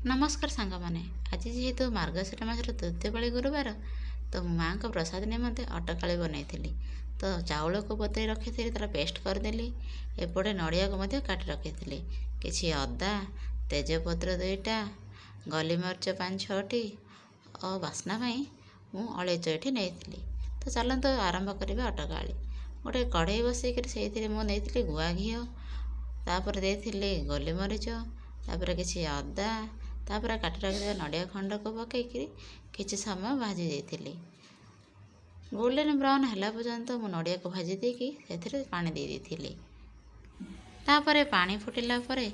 नमस्कार सांगमाने आज जेहेतु मार्गशीर मासर तृतीय पाଳି गुरुवार तो माँ को प्रसाद निमंते अटकाली बनई तो चाउल को बतई रखी तार पेस्ट करदेली। एपटे नड़िया को मध्य काटी रखी किसी अदा तेजपत्र 2टा गलीमर्च 5-6टी और बास्ना मु अलैच ये नहीं। तो चलते आरंभ करवा अटकाली। गोटे कढ़ई बसईक से मुझे गुआ घी तापर देती गोलीमरीच तापर किसी अदा तापर काटी रखिया नड़िया खंड को पकईकि किसी समय भाजी देती। गोल्डन ब्राउन है पर्यंत मु नड़िया को भाजी देकी से पानी दे देती। तापर पानी फुटिला परे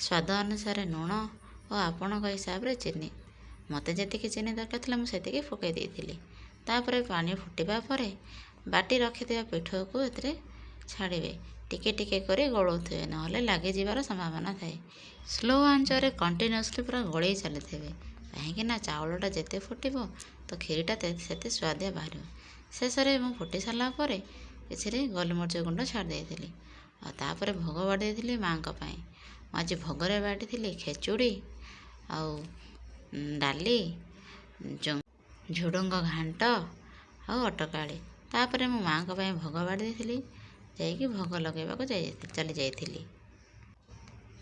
स्वाद अनुसार लुण और आपण हिसाब से चीनी मते जी चीनी दरकार था मुझे पकई देती। तापर पानी फुटिबा परे बाटी रखिथिबा पिठो को एथिरे छाड़े टिके टिके करी गलौथे ना लगे जीवार संभावना थाए। स्लो आंचरे कंटिन्यूअसली पूरा गलई चली कहीं चाउलटा जिते फुटब तो खीरीटा से स्वादिया बाहर। शेष में फुटी सारा किसी गोलमरिच गुंड छाड़ देती और तापर भोग बाड़ी देती माँ आज भोगरे बाटी खेचुड़ी आउ डाली झुडुंग घांट आउ अटकाली। तापर मो माँ भोग बाड़ी देती जाइए भोग लगेगा चली जाइली।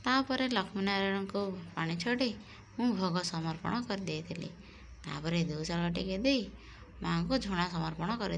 तापर लक्ष्मीनारायण को पानी छड़ी मु भोग समर्पण कर देती। तापर दूध चाउल टिके दे माँ को झुणा समर्पण कर।